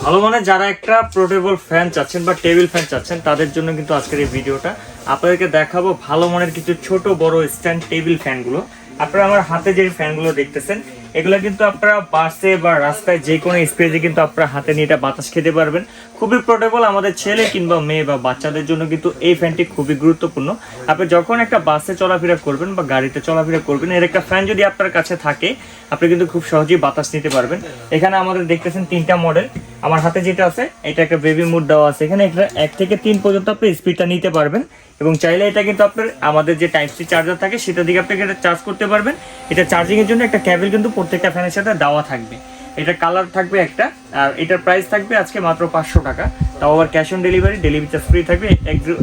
ভালো মানে যারা একটা পোর্টেবল ফ্যান চাচ্ছেন বা টেবিল ফ্যান চাচ্ছেন তাদের জন্য কিন্তু আজকের এই ভিডিওটা। আপনাদেরকে দেখাবো ভালো মানের কিছু ছোট বড় স্ট্যান্ড টেবিল ফ্যানগুলো। আপনারা আমার হাতে যে ফ্যানগুলো দেখতেছেন এগুলো কিন্তু আপনারা বাসে বা রাস্তায় যে কোনো স্পেসে কিন্তু আপনারা হাতে নিয়ে এটা বাতাস খেতে পারবেন। খুবই পোর্টেবল, আমাদের ছেলে কিংবা মেয়ে বা বাচ্চাদের জন্য কিন্তু এই ফ্যানটি খুবই গুরুত্বপূর্ণ। আপনি যখন একটা বাসে চলাফেরা করবেন বা গাড়িতে চলাফেরা করবেন, এর একটা ফ্যান যদি আপনার কাছে থাকে আপনি কিন্তু খুব সহজেই বাতাস নিতে পারবেন। এখানে আমাদের দেখতেছেন তিনটা মডেল। আমার হাতে যেটা আছে এটা একটা বেবি মোড দেওয়া আছে, এখানে একটা 1 থেকে 3 পর্যন্ত আপনি স্পিডটা নিতে পারবেন এবং চাইলে এটা কিন্তু আপনার আমাদের যে টাইপ সি চার্জার থাকে সেটা দিকে আপনি এটা চার্জ করতে পারবেন। এটা চার্জিং এর জন্য একটা কেবল কিন্তু প্রত্যেকটা ফ্যানের সাথে দেওয়া থাকবে। এটা কালার থাকবে একটা, আর এটার প্রাইস থাকবে আজকে মাত্র 500 টাকা। তাও আবার cash on delivery charge free থাকবে,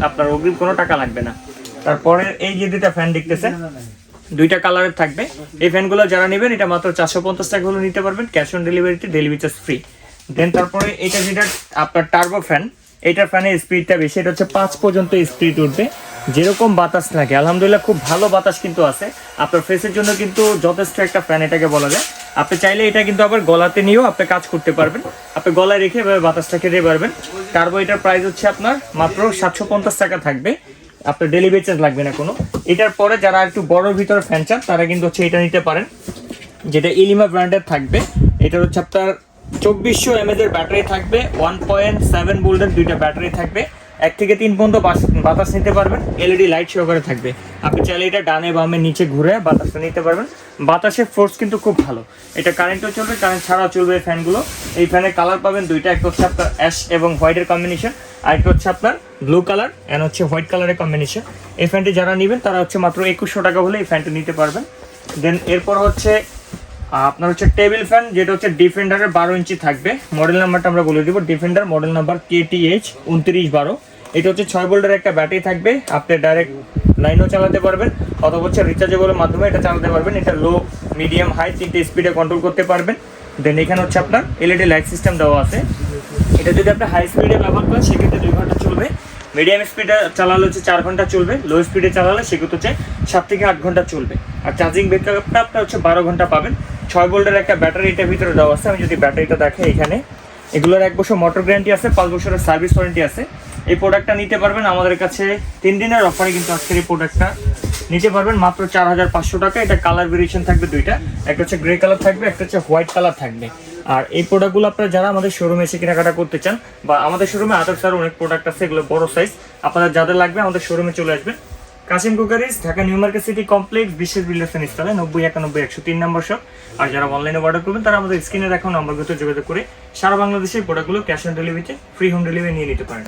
আপনার অগ্রিম কোনো টাকা লাগবে না। তারপরে এই যে দুটা ফ্যান দেখতেছেন দুইটা কালারের থাকবে। এই ফ্যানগুলো যারা নেবেন এটা মাত্র 450 টাকা হলে নিতে পারবেন, ক্যাশ অন ডেলিভারিতে ডেলিভারি চার্জ ফ্রি। দেন তারপরে এটা যেটা আপনার টার্বো ফ্যান, এইটার ফ্যানের স্পিডটা বেশি, এটা হচ্ছে 5 পর্যন্ত স্পিড উঠবে। যেরকম বাতাস লাগে আলহামদুলিল্লাহ খুব ভালো বাতাস কিন্তু আছে। আপনার ফেসের জন্য কিন্তু যথেষ্ট একটা ফ্যান এটাকে বলা যায়। আপনি চাইলে এটা কিন্তু আবার গলাতে নিয়েও আপনি কাজ করতে পারবেন, আপনি গলায় রেখে এভাবে বাতাসটা খেতে পারবেন। টার্বো এটার প্রাইস হচ্ছে আপনার মাত্র 750 টাকা থাকবে, আপনার ডেলিভারি চার্জ লাগবে না কোনো। এটার পরে যারা একটু বড় ভিতরে ফ্যান চান তারা কিন্তু হচ্ছে এটা নিতে পারেন, যেটা ইলিমা ব্র্যান্ডের থাকবে। এটা হচ্ছে আপনার 2400 mAh এর ব্যাটারি থাকবে, 1.7 ভোল্টের দুইটা ব্যাটারি থাকবে, 1 থেকে 3 পর্যন্ত বাতাস নিতে পারবেন। এলইডি লাইট সহকারে থাকবে, আপনি চাইলে এটা ডানে বামে নিচে ঘুরে বাতাসটা নিতে পারবেন। বাতাসের ফোর্স কিন্তু খুব ভালো, এটা কারেন্টও চলবে, কারেন্ট ছাড়াও চলবে এই ফ্যানগুলো। এই ফ্যানের কালার পাবেন দুইটা, একটা হচ্ছে আপনার অ্যাশ এবং হোয়াইটের কম্বিনেশন, আর একটা হচ্ছে আপনার ব্লু কালার এন্ড হচ্ছে হোয়াইট কালারের কম্বিনেশন। এই ফ্যানটি যারা নেবেন তারা হচ্ছে মাত্র 2100 টাকা হলে এই ফ্যানটি নিতে পারবেন। দেন এরপর হচ্ছে আপনার হচ্ছে টেবিল ফ্যান, যেটা হচ্ছে ডিফেন্ডারের 12 ইঞ্চি থাকবে। মডেল নাম্বারটা আমরা বলে দেবো, ডিফেন্ডার মডেল নাম্বার KTH 2912। এটা হচ্ছে 6 ভোল্টের একটা ব্যাটারি থাকবে, আপনি ডাইরেক্ট লাইনও চালাতে পারবেন অথবা হচ্ছে রিচার্জেবলের মাধ্যমে এটা চালাতে পারবেন। এটা লো মিডিয়াম হাই 3টে স্পিডে কন্ট্রোল করতে পারবেন। দেন এখানে হচ্ছে আপনার এলইডি লাইট সিস্টেম দেওয়া আছে। এটা যদি আপনি হাই স্পিডে ব্যবহার করেন সেক্ষেত্রে 2 ঘন্টা চলবে, মিডিয়াম স্পিডে চালালে হচ্ছে 4 ঘন্টা চলবে, লো স্পিডে চালালে সেক্ষেত্রে হচ্ছে 7 থেকে 8 ঘন্টা চলবে। আর চার্জিং ব্যাকআপটা আপনার হচ্ছে 12 ঘন্টা পাবেন। 6 ভোল্টের একটা ব্যাটারি এটার ভিতরে দেওয়া আছে। আমি যদি ব্যাটারিটা দেখে এখানে এগুলোর 1 বছর মোটর গ্যারান্টি আছে, 5 বছরের সার্ভিস ওয়ারেন্টি আছে। এই প্রোডাক্টটা নিতে পারবেন আমাদের কাছে 3 দিনের অফারে, কিন্তু আজকের এই প্রোডাক্টটা নিতে পারবেন মাত্র 4500 টাকা। এটা কালার ভেরিয়েশন থাকবে দুইটা, একটা হচ্ছে গ্রে কালার থাকবে, একটা হচ্ছে হোয়াইট কালার থাকবে। আর এই প্রোডাক্টগুলো আপনারা যারা আমাদের শোরুমে এসে কেনাকাটা করতে চান বা আমাদের শোরুমে আদার্স আরও অনেক প্রোডাক্ট আছে, এগুলো বড় সাইজ, আপনারা যাদের লাগবে আমাদের শোরুমে চলে আসবেন। Kashim cookeries, Dhaka new market city complex, বিশ্বের বিল্ডার্সের ইনস্টলে 9091 103 শপ। আর যারা অনলাইনে অর্ডার করবেন তারা আমাদের স্ক্রিনে রাখা নাম্বারগুলোতে যোগাযোগ করে সারা বাংলাদেশে প্রোডাক্টগুলো ক্যাশ অন ডেলিভারিতে ফ্রি হোম ডেলিভারি নিয়ে নিতে পারেন।